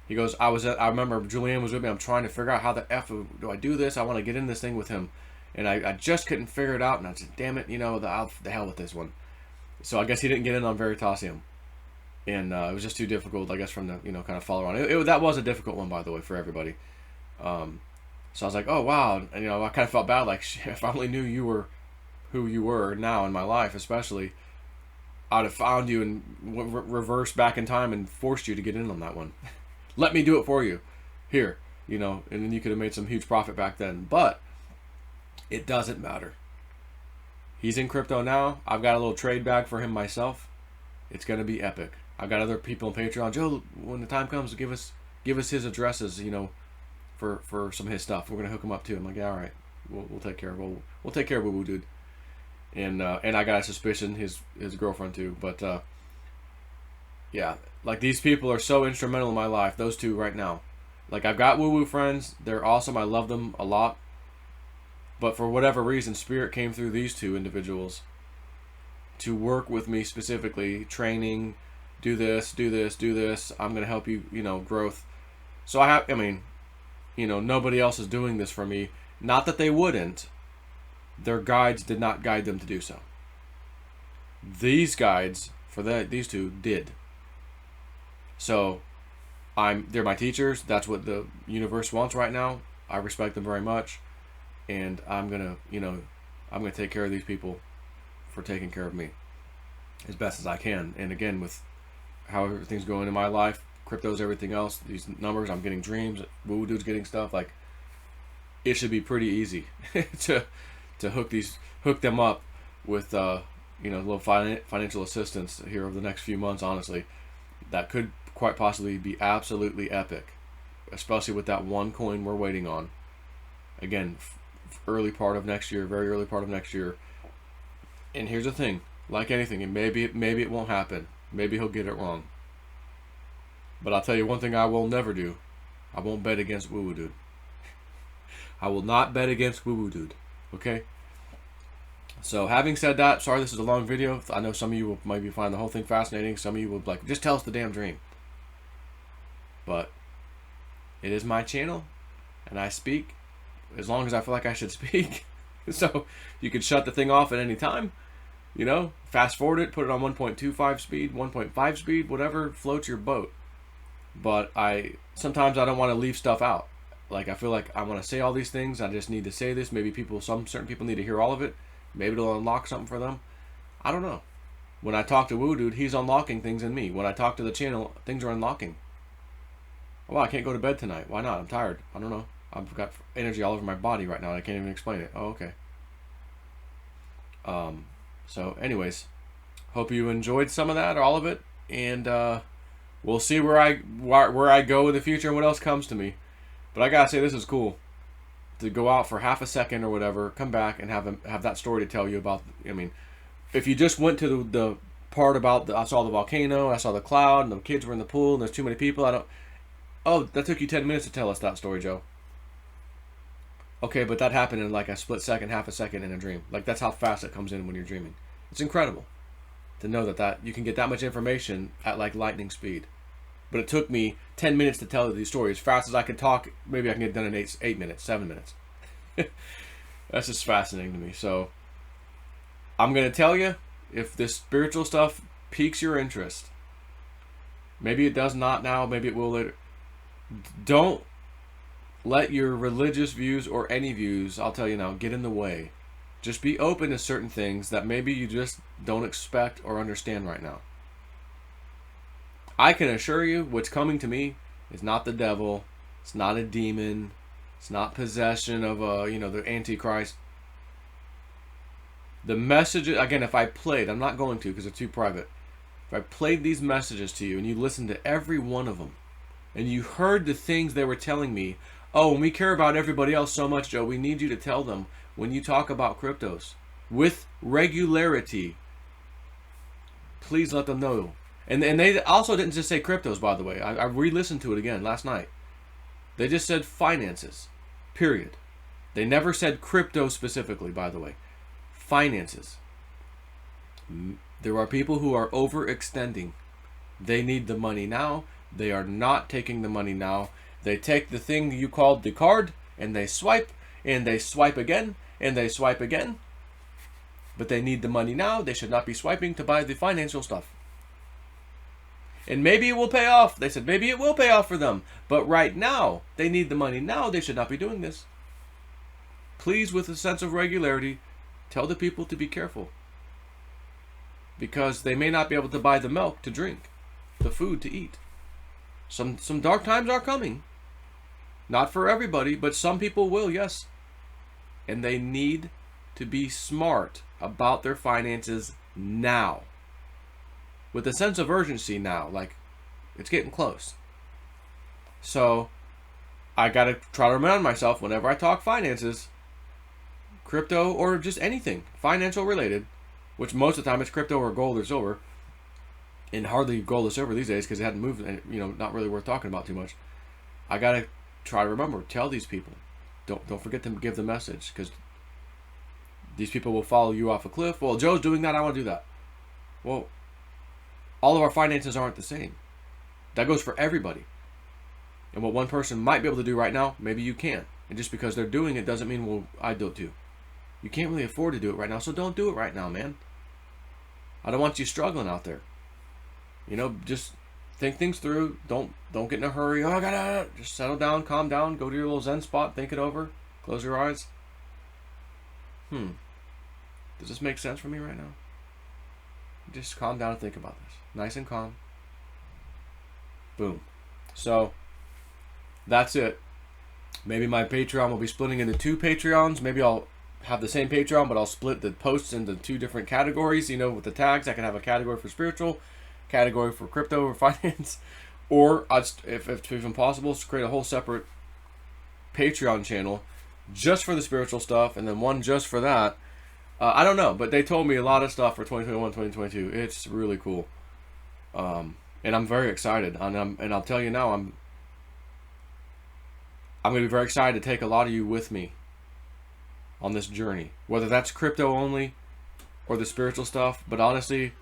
He goes, I remember Julianne was with me. I'm trying to figure out how the F do I do this? I want to get in this thing with him. And I just couldn't figure it out. And I said, damn it, you know, the hell with this one. So I guess he didn't get in on Veritasium. And it was just too difficult, I guess, from the, you know, kind of follow on. That was a difficult one, by the way, for everybody. So I was like, oh, wow. And, you know, I kind of felt bad, like, shit, if I only knew you were who you were now in my life, especially, I'd have found you and reversed back in time and forced you to get in on that one. Let me do it for you. Here, you know, and then you could have made some huge profit back then. But it doesn't matter. He's in crypto now. I've got a little trade bag for him myself. It's going to be epic. I've got other people on Patreon. Joe, when the time comes, give us his addresses, you know, for some of his stuff. We're going to hook him up too. I'm like, yeah, all right. We'll take care of we'll take care of Woo dude. And I got a suspicion his girlfriend too. But yeah, like, these people are so instrumental in my life. Those two right now. Like, I've got woo-woo friends. They're awesome. I love them a lot. But for whatever reason, Spirit came through these two individuals to work with me specifically, training, do this, do this, do this. I'm going to help you, growth. So I mean, nobody else is doing this for me. Not that they wouldn't. Their guides did not guide them to do so. These guides, for these two, did. So, they're my teachers. That's what the universe wants right now. I respect them very much. And I'm going to take care of these people for taking care of me as best as I can. And again, with how everything's going in my life, crypto's everything else, these numbers, I'm getting dreams, Woo Dude's getting stuff, like, it should be pretty easy to hook them up with a little financial assistance here over the next few months. Honestly, that could quite possibly be absolutely epic, especially with that one coin we're waiting on. Again, early part of next year, very early part of next year. And here's the thing, like anything, and maybe it won't happen. Maybe he'll get it wrong. But I'll tell you one thing I will never do. I won't bet against Woo Woo Dude. I will not bet against Woo Woo Dude. Okay? So having said that, sorry this is a long video. I know some of you will maybe find the whole thing fascinating. Some of you will be like, just tell us the damn dream. But it is my channel, and I speak as long as I feel like I should speak. So you can shut the thing off at any time. Fast forward it, put it on 1.25 speed, 1.5 speed, whatever floats your boat. But sometimes I don't want to leave stuff out. Like, I feel like I want to say all these things. I just need to say this. Maybe certain people need to hear all of it. Maybe it'll unlock something for them. I don't know. When I talk to Woo Dude, he's unlocking things in me. When I talk to the channel, things are unlocking. Well, I can't go to bed tonight. Why not? I'm tired. I don't know. I've got energy all over my body right now. I can't even explain it. Oh, okay. So anyways, hope you enjoyed some of that or all of it, and we'll see where I go in the future and what else comes to me. But I gotta say, this is cool to go out for half a second or whatever, come back and have that story to tell you about. I mean, if you just went to the part about I saw the volcano, I saw the cloud, and the kids were in the pool, and there's too many people. Oh, that took you 10 minutes to tell us that story, Joe. Okay, but that happened in like a split second, half a second in a dream. Like, that's how fast it comes in when you're dreaming. It's incredible to know that you can get that much information at like lightning speed. But it took me 10 minutes to tell these stories. As fast as I could talk, maybe I can get done in 8 minutes, 7 minutes. That's just fascinating to me. So I'm going to tell you, if this spiritual stuff piques your interest, maybe it does not now, maybe it will later. Don't let your religious views or any views, I'll tell you now, get in the way. Just be open to certain things that maybe you just don't expect or understand right now. I can assure you what's coming to me is not the devil. It's not a demon. It's not possession of the Antichrist. The messages, again, if I played, I'm not going to because it's too private. If I played these messages to you and you listened to every one of them and you heard the things they were telling me, oh, and we care about everybody else so much, Joe, we need you to tell them when you talk about cryptos with regularity, please let them know. And they also didn't just say cryptos, by the way. I re-listened to it again last night. They just said finances, period. They never said crypto specifically, by the way. Finances. There are people who are overextending. They need the money now. They are not taking the money now. They take the thing you called the card, and they swipe again, and they swipe again. But they need the money now. They should not be swiping to buy the financial stuff. And maybe it will pay off. They said maybe it will pay off for them. But right now, they need the money now. They should not be doing this. Please, with a sense of regularity, tell the people to be careful. Because they may not be able to buy the milk to drink, the food to eat. Some dark times are coming. Not for everybody, but some people will, yes. And they need to be smart about their finances now. With a sense of urgency now, like it's getting close. So I gotta try to remind myself whenever I talk finances, crypto or just anything financial related, which most of the time it's crypto or gold or silver, and hardly gold or silver these days because it hadn't moved and not really worth talking about too much. I gotta try to remember, tell these people. Don't forget to give the message, because these people will follow you off a cliff. Well, Joe's doing that, I want to do that. Well, all of our finances aren't the same. That goes for everybody. And what one person might be able to do right now, maybe you can't. And just because they're doing it doesn't mean, well, I do it too. You can't really afford to do it right now, so don't do it right now, man. I don't want you struggling out there. You know, just think things through. Don't get in a hurry. Oh, I gotta just settle down, calm down, go to your little Zen spot, think it over, close your eyes. Does this make sense for me right now? Just calm down and think about this. Nice and calm. Boom. So that's it. Maybe my Patreon will be splitting into 2 Patreons. Maybe I'll have the same Patreon, but I'll split the posts into 2 different categories. You know, with the tags, I can have a category for spiritual, category for crypto or finance, or if even possible, create a whole separate Patreon channel just for the spiritual stuff, and then one just for that. I don't know, but they told me a lot of stuff for 2021, 2022. It's really cool, and I'm very excited. And I'll tell you now, I'm going to be very excited to take a lot of you with me on this journey, whether that's crypto only or the spiritual stuff. But honestly,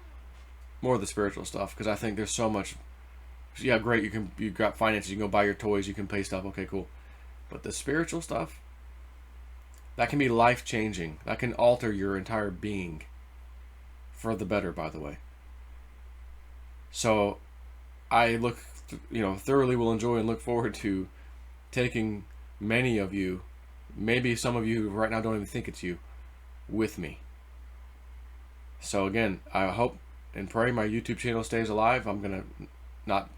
more of the spiritual stuff, because I think there's so much. Yeah, great. You've got finances. You can go buy your toys. You can pay stuff. Okay, cool. But the spiritual stuff, that can be life changing. That can alter your entire being for the better. By the way. So, I thoroughly will enjoy and look forward to taking many of you, maybe some of you who right now don't even think it's you, with me. So again, I hope and pray my YouTube channel stays alive. I'm going to not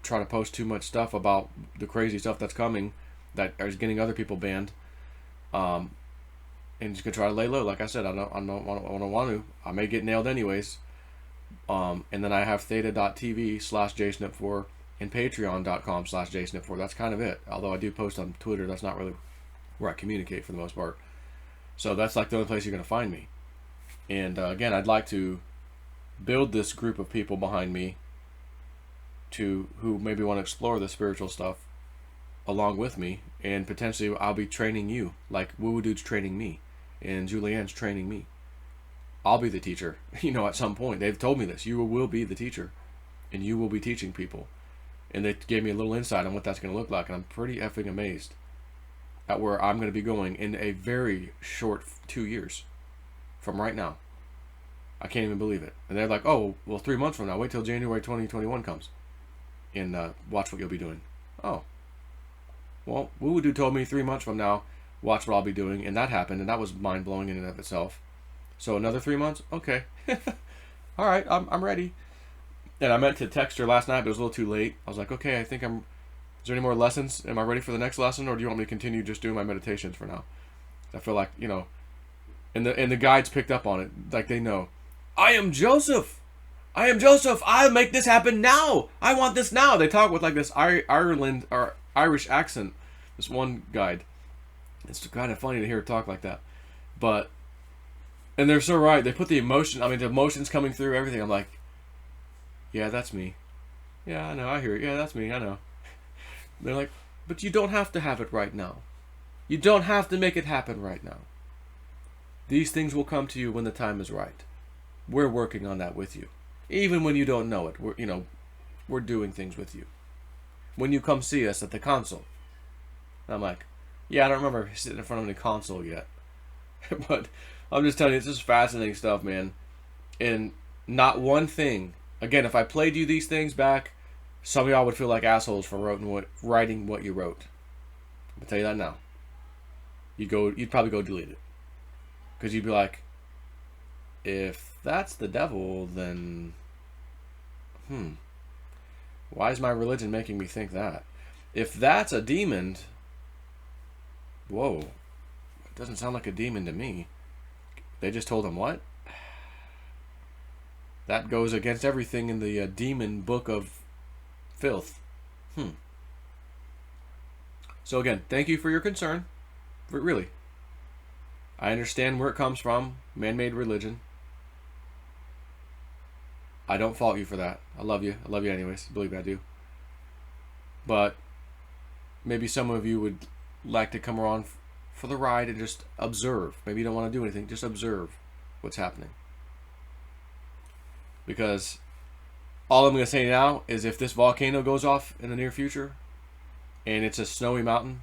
try to post too much stuff about the crazy stuff that's coming that is getting other people banned. And just going to try to lay low. Like I said, I don't want to. I may get nailed anyways. And then I have theta.tv/JSnip4 and patreon.com/JSnip4. That's kind of it. Although I do post on Twitter, that's not really where I communicate for the most part. So that's like the only place you're going to find me. And again, I'd like to build this group of people behind me who maybe want to explore the spiritual stuff along with me, and potentially I'll be training you, like Woo Dude's training me, and Julianne's training me. I'll be the teacher, at some point. They've told me this. You will be the teacher, and you will be teaching people. And they gave me a little insight on what that's going to look like, and I'm pretty effing amazed at where I'm going to be going in a very short 2 years from right now. I can't even believe it. And they're like, oh, well, 3 months from now, wait till January 2021 comes, and watch what you'll be doing. Oh. Well, Woo Dude told me 3 months from now, watch what I'll be doing, and that happened, and that was mind-blowing in and of itself. So another 3 months? Okay. All right, I'm ready. And I meant to text her last night, but it was a little too late. I was like, okay, is there any more lessons? Am I ready for the next lesson, or do you want me to continue just doing my meditations for now? I feel like, and the guides picked up on it. Like, they know. I am Joseph. I'll make this happen now. I want this now. They talk with like this Ireland or Irish accent. This one guide. It's kind of funny to hear her talk like that. And they're so right. They put the emotions coming through, everything. I'm like, yeah, that's me. Yeah, I know, I hear it. Yeah, that's me, I know. They're like, but you don't have to have it right now. You don't have to make it happen right now. These things will come to you when the time is right. We're working on that with you. Even when you don't know it, we're doing things with you. When you come see us at the console. I'm like, yeah, I don't remember sitting in front of any console yet. But I'm just telling you, it's just fascinating stuff, man. And not one thing. Again, if I played you these things back, some of y'all would feel like assholes for writing what you wrote. I'll tell you that now. You'd probably go delete it. Because you'd be like, if that's the devil, then why is my religion making me think that? If that's a demon, whoa, it doesn't sound like a demon to me. They just told him what? That goes against everything in the demon book of filth. So again, thank you for your concern. Really. I understand where it comes from. Man-made religion. I don't fault you for that. I love you. I love you anyways. Believe me, I do. But maybe some of you would like to come around for the ride and just observe. Maybe you don't want to do anything, just observe what's happening. Because all I'm going to say now is if this volcano goes off in the near future and it's a snowy mountain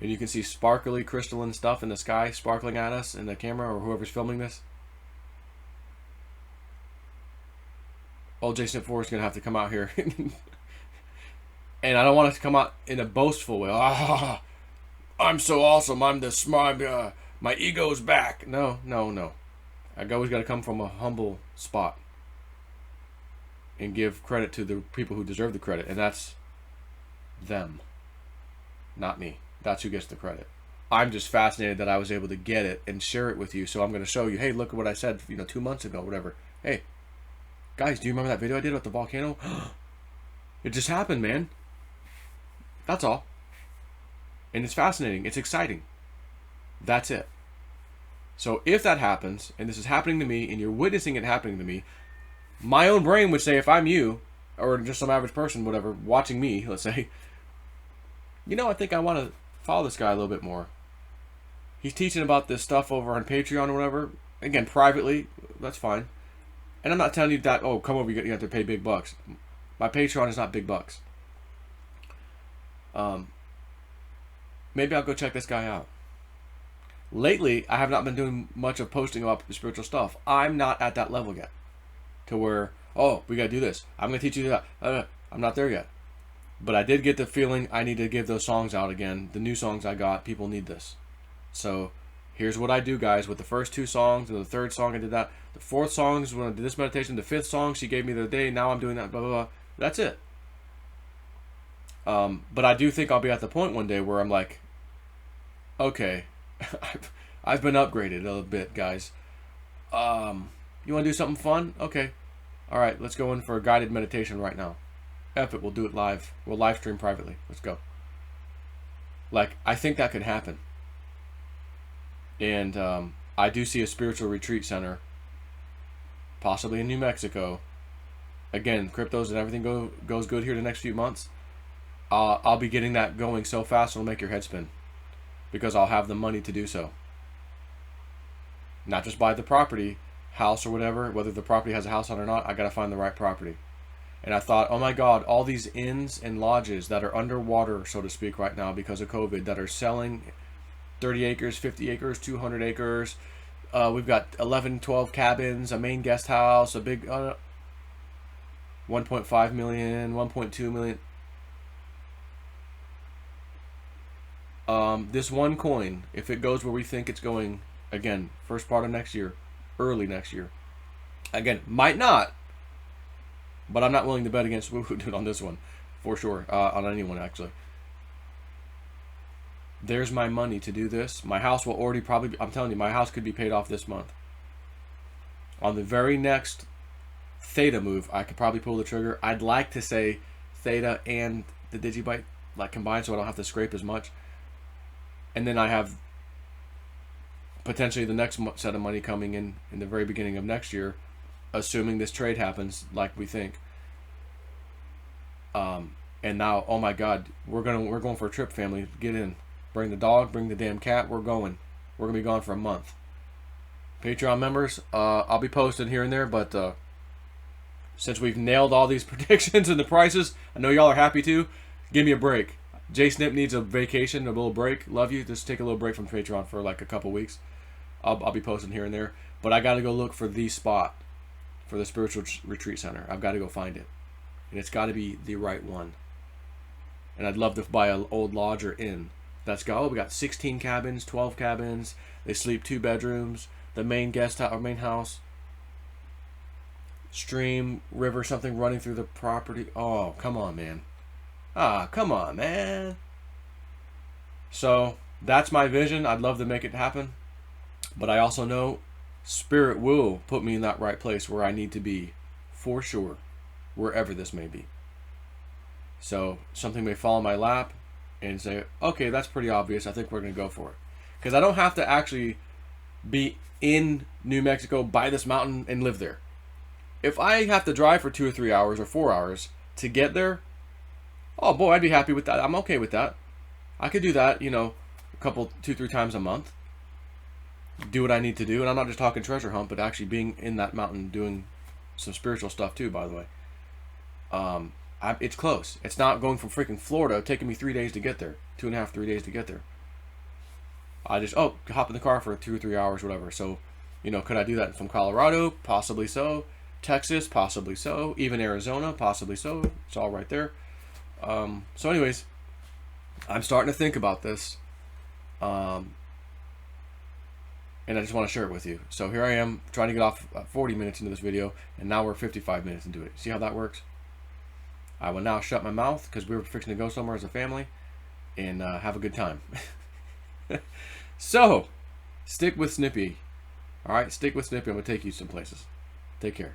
and you can see sparkly crystalline stuff in the sky sparkling at us in the camera or whoever's filming this, old Jason Ford is going to have to come out here. And I don't want it to come out in a boastful way. Ah, I'm so awesome. I'm the smart. My ego's back. No. I always got to come from a humble spot and give credit to the people who deserve the credit, and that's them, not me. That's who gets the credit. I'm just fascinated that I was able to get it and share it with you. So I'm going to show you. Hey, look at what I said. 2 months ago, whatever. Hey, guys, do you remember that video I did with the volcano? It just happened, man. That's all. And it's fascinating. It's exciting. That's it. So if that happens, and this is happening to me, and you're witnessing it happening to me, my own brain would say, if I'm you, or just some average person, whatever, watching me, let's say, I think I want to follow this guy a little bit more. He's teaching about this stuff over on Patreon or whatever. Again, privately, that's fine. And I'm not telling you that, oh, come over, you have to pay big bucks. My Patreon is not big bucks. Maybe I'll go check this guy out. Lately, I have not been doing much of posting about spiritual stuff. I'm not at that level yet. To where, oh, we got to do this. I'm going to teach you that. I'm not there yet. But I did get the feeling I need to give those songs out again. The new songs I got, people need this. So, here's what I do, guys. With the first 2 songs, and the 3rd song, I did that. The 4th song is when I did this meditation. The 5th song, she gave me the day. Now I'm doing that, blah, blah, blah. That's it. But I do think I'll be at the point one day where I'm like, okay, I've been upgraded a little bit, guys. You want to do something fun? Okay. All right, let's go in for a guided meditation right now. F it, we'll do it live. We'll live stream privately. Let's go. Like, I think that could happen. And I do see a spiritual retreat center, possibly in New Mexico. Again, cryptos and everything goes good here the next few months. I'll be getting that going so fast it'll make your head spin. Because I'll have the money to do so. Not just buy the property, house or whatever, whether the property has a house on or not, I gotta find the right property. And I thought, oh my God, all these inns and lodges that are underwater, so to speak, right now because of COVID, that are selling 30 acres, 50 acres, 200 acres. We've got 11, 12 cabins, a main guest house, a big 1.5 million, 1.2 million. This one coin, if it goes where we think it's going, again, first part of next year, early next year. Again, might not, but I'm not willing to bet against Woohoo Dude on this one, for sure, on anyone actually. There's my money to do this. My house will already probably, I'm telling you, my house could be paid off this month. On the very next Theta move, I could probably pull the trigger. I'd like to say Theta and the Digibyte like combined so I don't have to scrape as much. And then I have potentially the next set of money coming in the very beginning of next year, assuming this trade happens like we think. And now, oh my God, we're going for a trip, family. Get in. Bring the dog, bring the damn cat. We're going. We're going to be gone for a month. Patreon members, I'll be posting here and there, but since we've nailed all these predictions and the prices, I know y'all are happy too. Give me a break. J Snip needs a vacation, a little break. Love you. Just take a little break from Patreon for like a couple weeks. I'll be posting here and there. But I got to go look for the spot for the spiritual retreat center. I've got to go find it. And it's got to be the right one. And I'd love to buy an old lodge or inn. That's got, we got 16 cabins, 12 cabins. They sleep 2 bedrooms. The main guest house or main house. Stream, river, something running through the property. Oh, come on, man. Come on, man. So, that's my vision. I'd love to make it happen. But I also know Spirit will put me in that right place where I need to be, for sure, wherever this may be. So, something may fall in my lap and say, okay, that's pretty obvious. I think we're going to go for it. Because I don't have to actually be in New Mexico by this mountain and live there. If I have to drive for 2 or 3 hours or 4 hours to get there, Oh boy, I'd be happy with that. I'm okay with that. I could do that, you know, a couple, 2, 3 times a month. Do what I need to do, and I'm not just talking treasure hunt, but actually being in that mountain doing some spiritual stuff too. By the way, it's close. It's not going from freaking Florida, taking me 3 days to get there, 2.5, 3 days to get there. I just hop in the car for 2 or 3 hours, whatever. So, you know, could I do that from Colorado? Possibly so. Texas, possibly so. Even Arizona, possibly so. It's all right there. So, anyways, I'm starting to think about this, and I just want to share it with you. So here I am trying to get off 40 minutes into this video, and now we're 55 minutes into it. See how that works? I will now shut my mouth because we were fixing to go somewhere as a family and have a good time. So, stick with Snippy. All right, stick with Snippy. I'm going to take you some places. Take care.